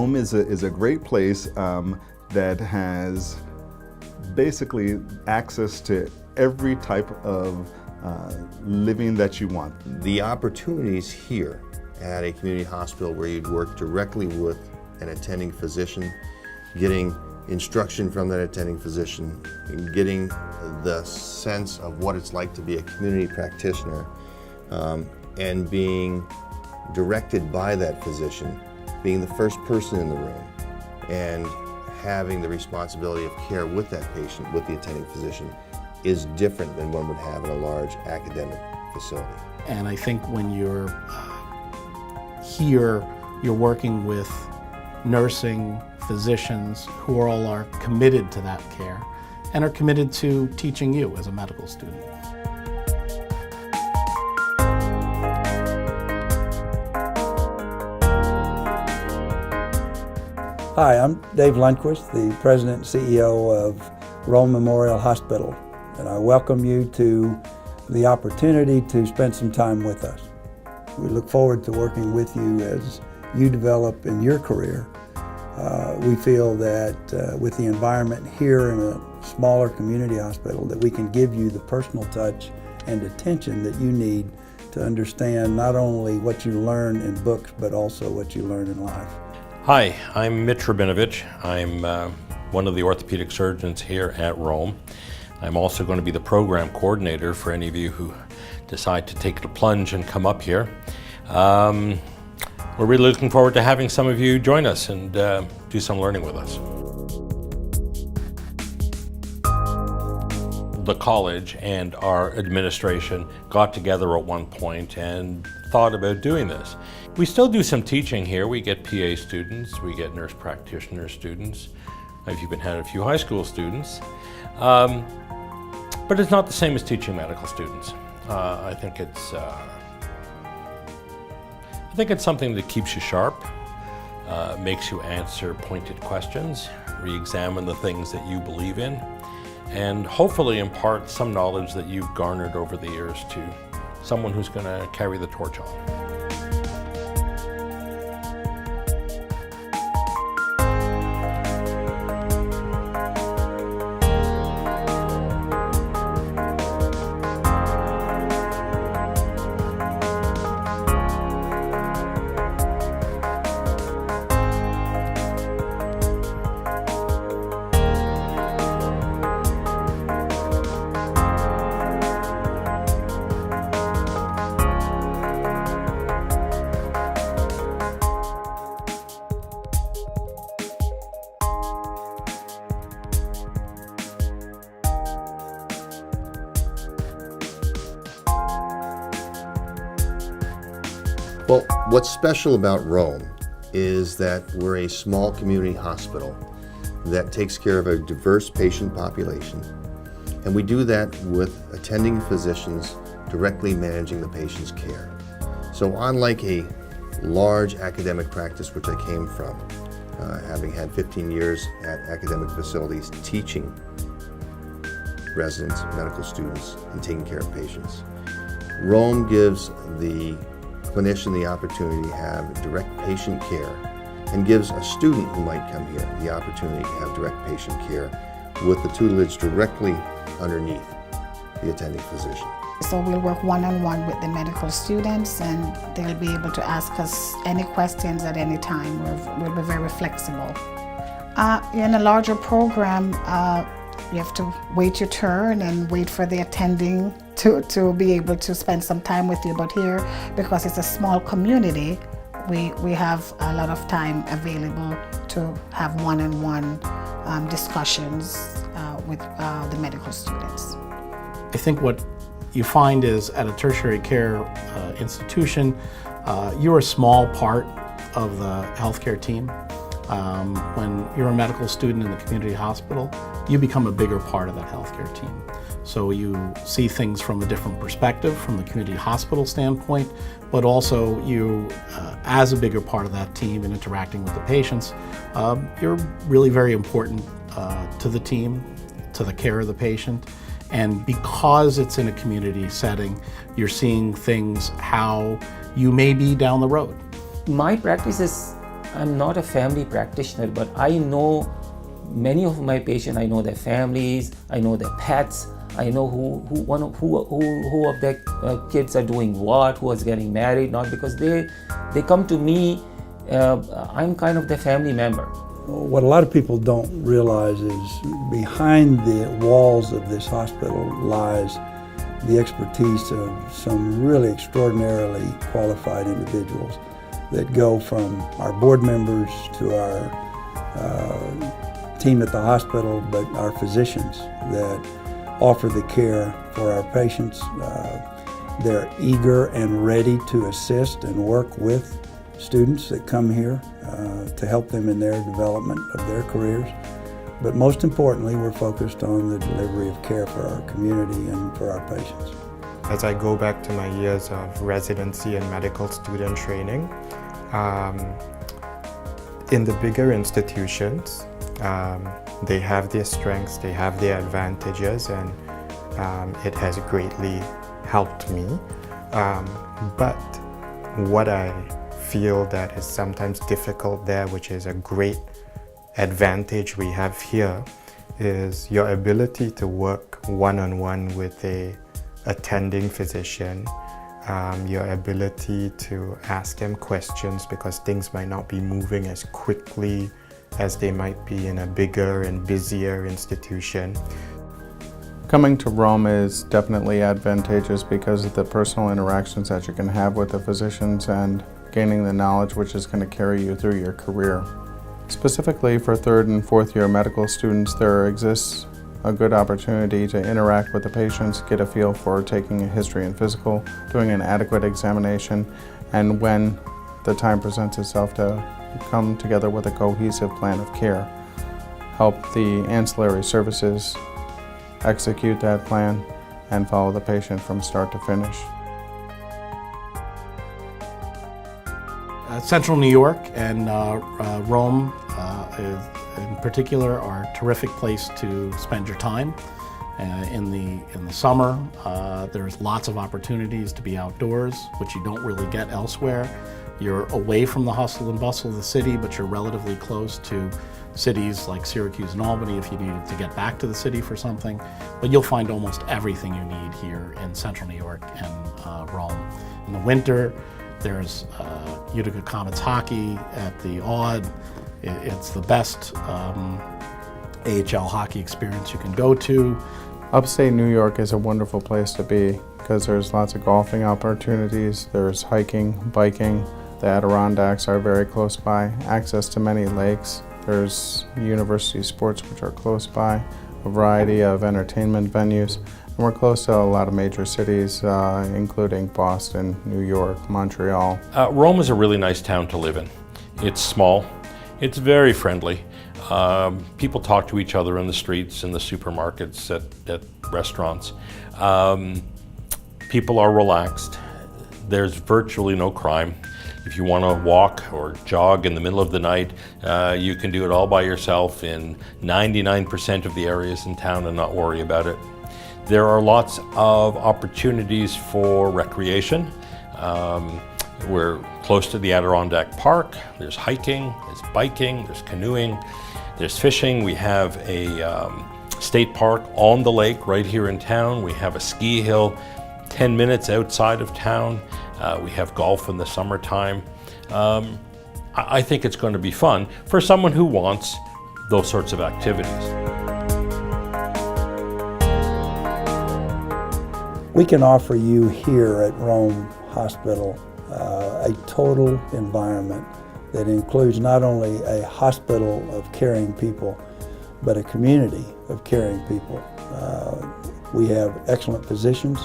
Rome is a great place that has basically access to every type of living that you want. The opportunities here at a community hospital where you'd work directly with an attending physician, getting instruction from that attending physician, and getting the sense of what it's like to be a community practitioner, and being directed by that physician, being the first person in the room, and having the responsibility of care with that patient, with the attending physician, is different than one would have in a large academic facility. And I think when you're here, you're working with nursing physicians who all are committed to that care and are committed to teaching you as a medical student. Hi, I'm Dave Lundquist, the President and CEO of Rome Memorial Hospital, and I welcome you to the opportunity to spend some time with us. We look forward to working with you as you develop in your career. We feel that with the environment here in a smaller community hospital, that we can give you the personal touch and attention that you need to understand not only what you learn in books, but also what you learn in life. Hi, I'm Mitch Rabinovich. I'm one of the orthopedic surgeons here at Rome. I'm also going to be the program coordinator for any of you who decide to take the plunge and come up here. We're really looking forward to having some of you join us and do some learning with us. The college and our administration got together at one point and thought about doing this. We still do some teaching here. We get PA students, we get nurse practitioner students. I've even had a few high school students. But it's not the same as teaching medical students. I think it's something that keeps you sharp, makes you answer pointed questions, re-examine the things that you believe in, and hopefully impart some knowledge that you've garnered over the years to someone who's going to carry the torch on. Well, what's special about Rome is that we're a small community hospital that takes care of a diverse patient population, and we do that with attending physicians directly managing the patient's care. So unlike a large academic practice, which I came from, having had 15 years at academic facilities teaching residents, medical students, and taking care of patients, Rome gives the clinician the opportunity to have direct patient care and gives a student who might come here the opportunity to have direct patient care with the tutelage directly underneath the attending physician. So we'll work one-on-one with the medical students, and they'll be able to ask us any questions at any time. We'll be very flexible. In a larger program, you have to wait your turn and wait for the attending to be able to spend some time with you. But here, because it's a small community, we have a lot of time available to have one-on-one discussions with the medical students. I think what you find is at a tertiary care institution, you're a small part of the healthcare team. When you're a medical student in the community hospital, you become a bigger part of that healthcare team. So you see things from a different perspective, from the community hospital standpoint, but also you, as a bigger part of that team and interacting with the patients, you're really very important to the team, to the care of the patient. And because it's in a community setting, you're seeing things how you may be down the road. My practice is I'm not a family practitioner, but I know many of my patients. I know their families, I know their pets, I know who of their kids are doing what, who is getting married, not because they come to me. I'm kind of their family member. What a lot of people don't realize is behind the walls of this hospital lies the expertise of some really extraordinarily qualified individuals that go from our board members to our team at the hospital, but our physicians that offer the care for our patients. They're eager and ready to assist and work with students that come here to help them in their development of their careers. But most importantly, we're focused on the delivery of care for our community and for our patients. As I go back to my years of residency and medical student training, in the bigger institutions, they have their strengths, they have their advantages, and it has greatly helped me. But what I feel that is sometimes difficult there, which is a great advantage we have here, is your ability to work one-on-one with a attending physician, your ability to ask them questions because things might not be moving as quickly as they might be in a bigger and busier institution. Coming to Rome is definitely advantageous because of the personal interactions that you can have with the physicians and gaining the knowledge which is going to carry you through your career. Specifically for third and fourth year medical students, there exists a good opportunity to interact with the patients, get a feel for taking a history and physical, doing an adequate examination, and when the time presents itself to come together with a cohesive plan of care. Help the ancillary services execute that plan and follow the patient from start to finish. Central New York and Rome in particular are a terrific place to spend your time. In the summer, there's lots of opportunities to be outdoors, which you don't really get elsewhere. You're away from the hustle and bustle of the city, but you're relatively close to cities like Syracuse and Albany if you needed to get back to the city for something. But you'll find almost everything you need here in Central New York and Rome. In the winter, there's Utica Comets hockey at the Aud. It's the best AHL hockey experience you can go to. Upstate New York is a wonderful place to be because there's lots of golfing opportunities, there's hiking, biking. The Adirondacks are very close by, access to many lakes. There's university sports which are close by, a variety of entertainment venues. And we're close to a lot of major cities, including Boston, New York, Montreal. Rome is a really nice town to live in. It's small, it's very friendly. People talk to each other in the streets, in the supermarkets, at restaurants. People are relaxed. There's virtually no crime. If you want to walk or jog in the middle of the night, you can do it all by yourself in 99% of the areas in town and not worry about it. There are lots of opportunities for recreation. We're close to the Adirondack Park. There's hiking, there's biking, there's canoeing, there's fishing. We have a state park on the lake right here in town. We have a ski hill 10 minutes outside of town. We have golf in the summertime. I think it's going to be fun for someone who wants those sorts of activities. We can offer you here at Rome Hospital a total environment that includes not only a hospital of caring people, but a community of caring people. We have excellent physicians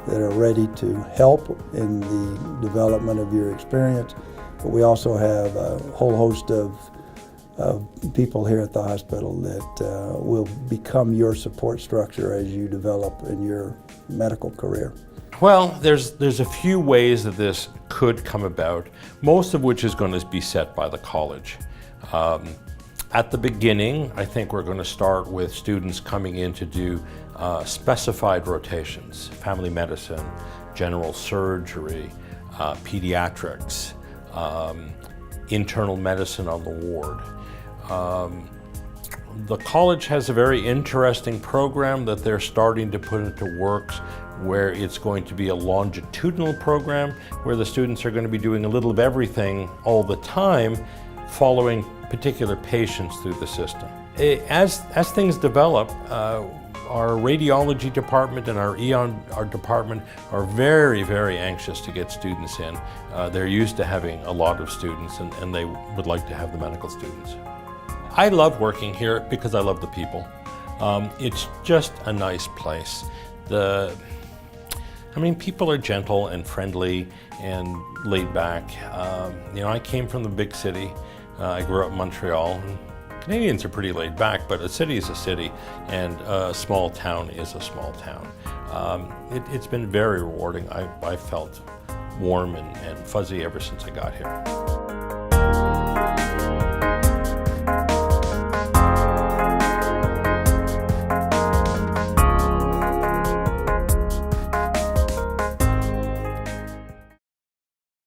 that are ready to help in the development of your experience, but we also have a whole host of people here at the hospital that will become your support structure as you develop in your medical career. Well, there's a few ways that this could come about, most of which is going to be set by the college. At the beginning, I think we're going to start with students coming in to do specified rotations: family medicine, general surgery, pediatrics, internal medicine on the ward. The college has a very interesting program that they're starting to put into works, where it's going to be a longitudinal program where the students are going to be doing a little of everything all the time, following particular patients through the system. As things develop, our radiology department and our our department are very, very anxious to get students in. They're used to having a lot of students, and they would like to have the medical students. I love working here because I love the people. It's just a nice place. People are gentle and friendly and laid back. I came from the big city. I grew up in Montreal. Canadians are pretty laid back, but a city is a city, and a small town is a small town. It's been very rewarding. I felt warm and fuzzy ever since I got here.